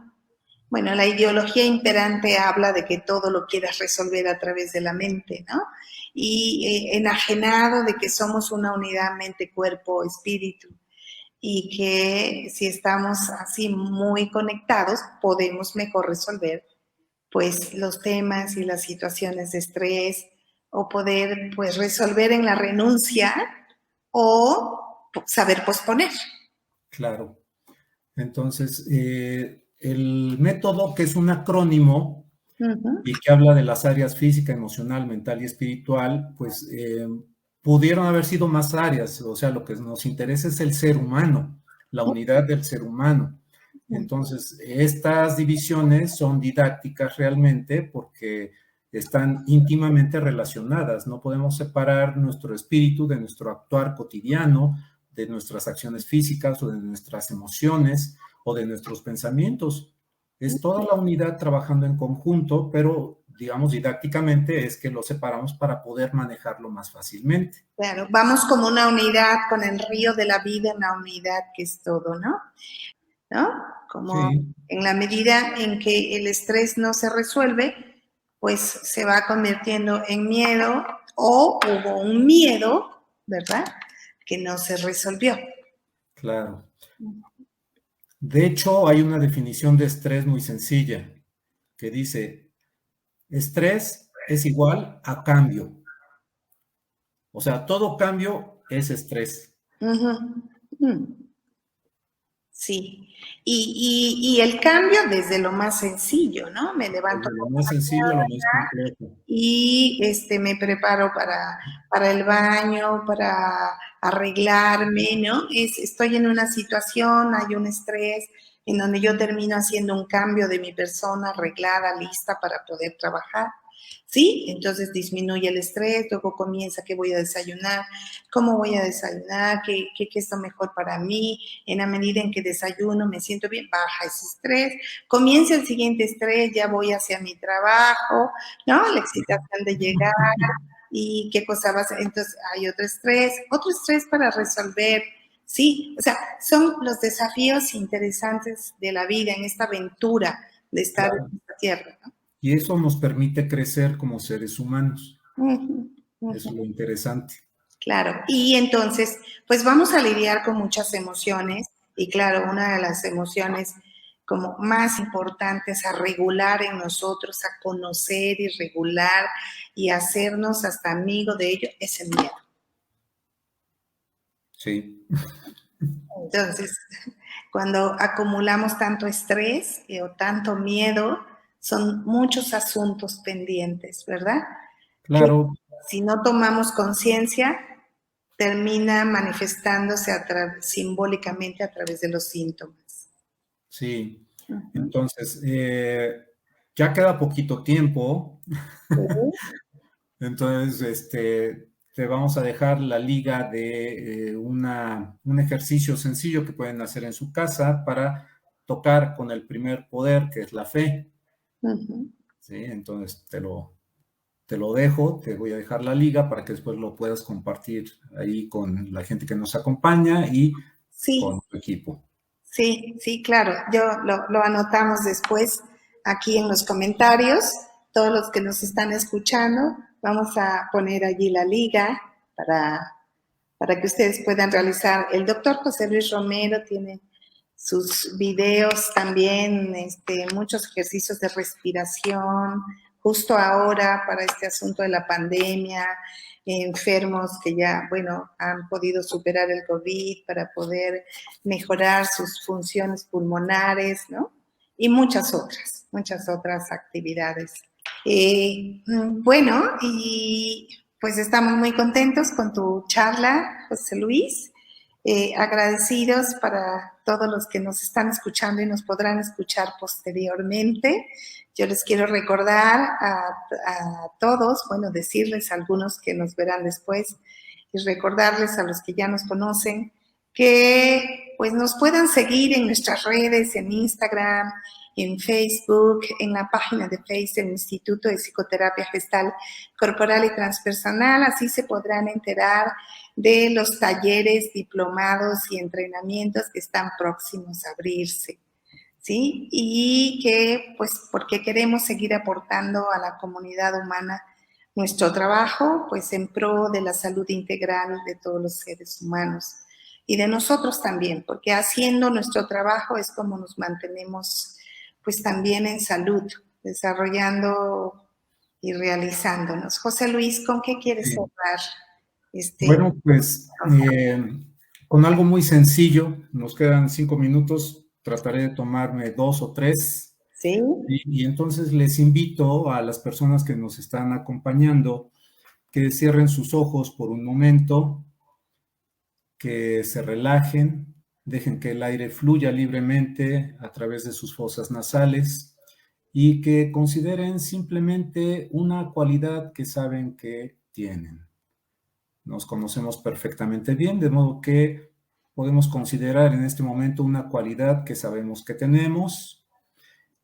la ideología imperante habla de que todo lo quieras resolver a través de la mente, ¿no? Y enajenado de que somos una unidad mente, cuerpo, espíritu, y que si estamos así muy conectados, podemos mejor resolver pues los temas y las situaciones de estrés, o poder pues resolver en la renuncia o saber posponer.
Claro. Entonces, el método, que es un acrónimo y que habla de las áreas física, emocional, mental y espiritual, pues pudieron haber sido más áreas. O sea, lo que nos interesa es el ser humano, la unidad del ser humano. Entonces, estas divisiones son didácticas realmente porque están íntimamente relacionadas. No podemos separar nuestro espíritu de nuestro actuar cotidiano, de nuestras acciones físicas o de nuestras emociones o de nuestros pensamientos. Es toda la unidad trabajando en conjunto, pero digamos, didácticamente, es que lo separamos para poder manejarlo más fácilmente.
Claro, vamos como una unidad con el río de la vida, una unidad que es todo, ¿no? ¿No? Como
Sí,
en la medida en que el estrés no se resuelve, pues se va convirtiendo en miedo o hubo un miedo, ¿verdad? Que no se resolvió.
claro. De hecho, hay una definición de estrés muy sencilla que dice, estrés es igual a cambio. O sea, todo cambio es estrés.
Uh-huh. Sí. Y el cambio desde lo más sencillo, ¿no? Me levanto
Desde lo más sencillo a lo más complejo.
y me preparo para el baño, para arreglarme, ¿no? Estoy en una situación, hay un estrés en donde yo termino haciendo un cambio de mi persona arreglada, lista para poder trabajar. ¿Sí? Entonces disminuye el estrés, luego comienza qué voy a desayunar, cómo voy a desayunar, qué es lo mejor para mí. En la medida en que desayuno me siento bien, baja ese estrés, comienza el siguiente estrés, ya voy hacia mi trabajo, ¿no? La excitación de llegar y qué cosa vas a hacer. Entonces hay otro estrés para resolver. Sí, o sea, son los desafíos interesantes de la vida en esta aventura de estar
Claro.
en esta tierra, ¿no?
Y eso nos permite crecer como seres humanos.
Uh-huh, uh-huh.
Eso es lo interesante.
Claro, y entonces, pues vamos a lidiar con muchas emociones y claro, una de las emociones como más importantes a regular en nosotros, a conocer y regular y hacernos hasta amigo de ello es el miedo.
Sí.
Entonces, cuando acumulamos tanto estrés o tanto miedo, son muchos asuntos pendientes, ¿verdad? Que
Claro,
si no tomamos conciencia, termina manifestándose simbólicamente a través de los síntomas.
sí.
Uh-huh.
Entonces, ya queda poquito tiempo.
Uh-huh.
Entonces, te vamos a dejar la liga de un ejercicio sencillo que pueden hacer en su casa para tocar con el primer poder, que es la fe.
Uh-huh.
¿Sí? Entonces, te lo dejo, te voy a dejar la liga para que después lo puedas compartir ahí con la gente que nos acompaña y
Sí,
con tu equipo.
sí, claro. Yo lo anotamos después aquí en los comentarios. Todos los que nos están escuchando, vamos a poner allí la liga para que ustedes puedan realizar. El doctor José Luis Romero tiene sus videos también, muchos ejercicios de respiración, justo ahora para este asunto de la pandemia, enfermos que ya, bueno, han podido superar el COVID para poder mejorar sus funciones pulmonares, ¿no? Y muchas otras actividades. Bueno, y pues estamos muy contentos con tu charla, José Luis. Agradecidos para todos los que nos están escuchando y nos podrán escuchar posteriormente. Yo les quiero recordar a todos, bueno, decirles a algunos que nos verán después y recordarles a los que ya nos conocen que pues nos puedan seguir en nuestras redes, en Instagram, en Facebook, en la página de Facebook del Instituto de Psicoterapia Gestal Corporal y Transpersonal. Así se podrán enterar de los talleres, diplomados y entrenamientos que están próximos a abrirse, ¿sí? Y que, pues, porque queremos seguir aportando a la comunidad humana nuestro trabajo, pues, en pro de la salud integral de todos los seres humanos y de nosotros también, porque haciendo nuestro trabajo es como nos mantenemos, pues, también en salud, desarrollando y realizándonos. José Luis, ¿con qué quieres
Sí.
cerrar?
Bueno, pues con algo muy sencillo, nos quedan 5 minutos, trataré de tomarme 2 o 3
Sí.
y entonces les invito a las personas que nos están acompañando que cierren sus ojos por un momento, que se relajen, dejen que el aire fluya libremente a través de sus fosas nasales y que consideren simplemente una cualidad que saben que tienen. Nos conocemos perfectamente bien, de modo que podemos considerar en este momento una cualidad que sabemos que tenemos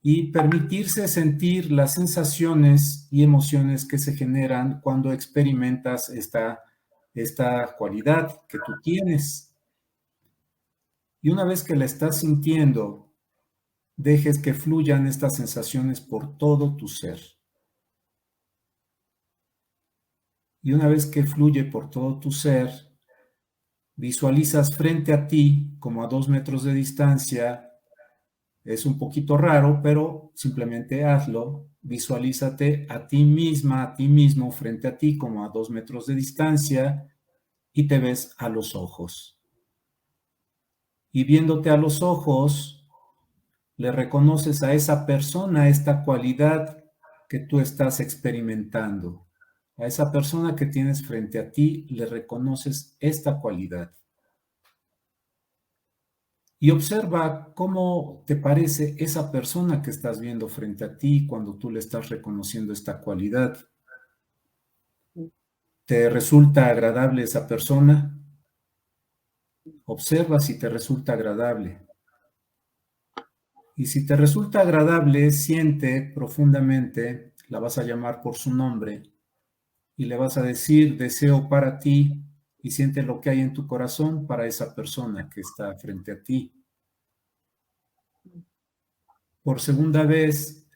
y permitirse sentir las sensaciones y emociones que se generan cuando experimentas esta cualidad que tú tienes. Y una vez que la estás sintiendo, dejes que fluyan estas sensaciones por todo tu ser. Y una vez que fluye por todo tu ser, visualizas frente a ti, como a 2 metros de distancia. Es un poquito raro, pero simplemente hazlo. Visualízate a ti misma, a ti mismo, frente a ti, como a 2 metros de distancia, y te ves a los ojos. Y viéndote a los ojos, le reconoces a esa persona esta cualidad que tú estás experimentando. A esa persona que tienes frente a ti, le reconoces esta cualidad. Y observa cómo te parece esa persona que estás viendo frente a ti cuando tú le estás reconociendo esta cualidad. ¿Te resulta agradable esa persona? Observa si te resulta agradable. Y si te resulta agradable, siente profundamente, la vas a llamar por su nombre y le vas a decir, deseo para ti, y siente lo que hay en tu corazón para esa persona que está frente a ti. Por segunda vez,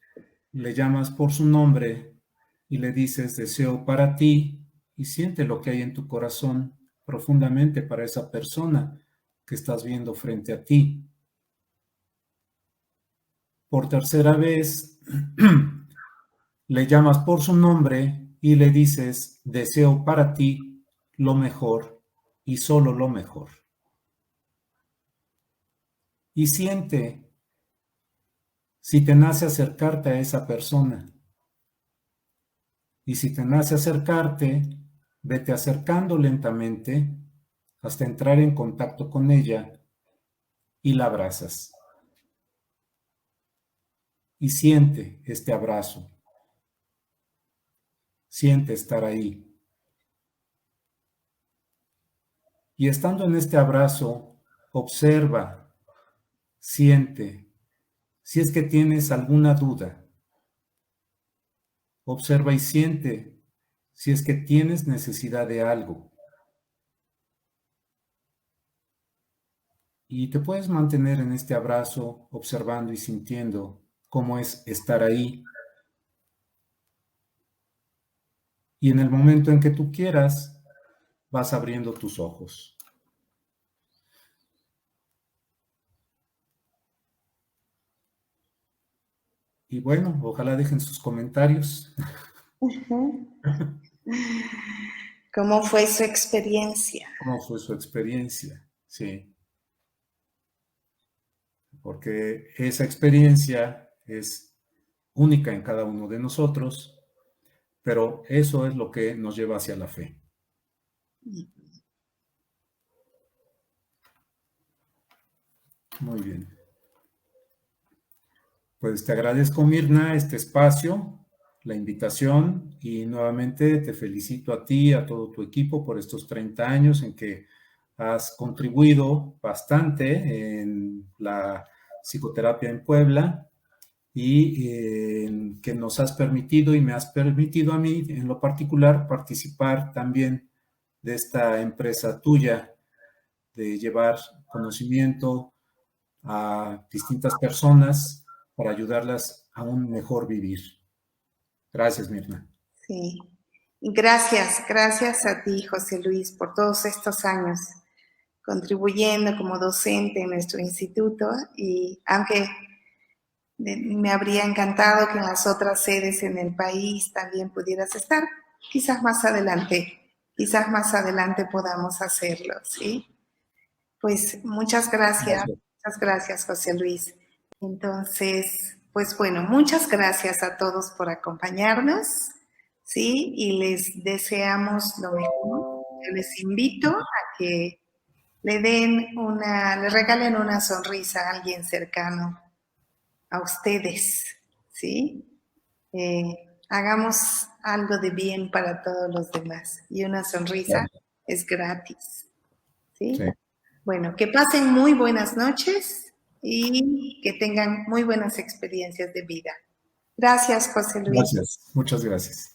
le llamas por su nombre y le dices, deseo para ti, y siente lo que hay en tu corazón profundamente para esa persona que estás viendo frente a ti. Por tercera vez, le llamas por su nombre y le dices, deseo para ti lo mejor y solo lo mejor. Y siente si te nace acercarte a esa persona. Y si te nace acercarte, vete acercando lentamente hasta entrar en contacto con ella y la abrazas. Y siente este abrazo. Siente estar ahí. Y estando en este abrazo, observa, siente, si es que tienes alguna duda. Observa y siente si es que tienes necesidad de algo. Y te puedes mantener en este abrazo, observando y sintiendo cómo es estar ahí. Y en el momento en que tú quieras, vas abriendo tus ojos. Y bueno, ojalá dejen sus comentarios.
¿Cómo fue su experiencia?
¿Cómo fue su experiencia? Sí. Porque esa experiencia es única en cada uno de nosotros, pero eso es lo que nos lleva hacia la fe. Muy bien. Pues te agradezco, Mirna, este espacio, la invitación, y nuevamente te felicito a ti, a todo tu equipo por estos 30 años en que has contribuido bastante en la psicoterapia en Puebla y que nos has permitido y me has permitido a mí en lo particular participar también de esta empresa tuya, de llevar conocimiento a distintas personas para ayudarlas a un mejor vivir. Gracias, Mirna.
Sí. Gracias a ti, José Luis, por todos estos años contribuyendo como docente en nuestro instituto, y aunque me habría encantado que en las otras sedes en el país también pudieras estar, quizás más adelante podamos hacerlo, ¿sí? Pues muchas gracias, José Luis. Entonces, pues bueno, muchas gracias a todos por acompañarnos, ¿sí? Y les deseamos lo mejor. Yo les invito a que le regalen una sonrisa a alguien cercano a ustedes, ¿sí? Hagamos algo de bien para todos los demás. Y una sonrisa es gratis, ¿sí?
Sí.
Bueno, que pasen muy buenas noches y que tengan muy buenas experiencias de vida. Gracias, José Luis.
Gracias, muchas gracias.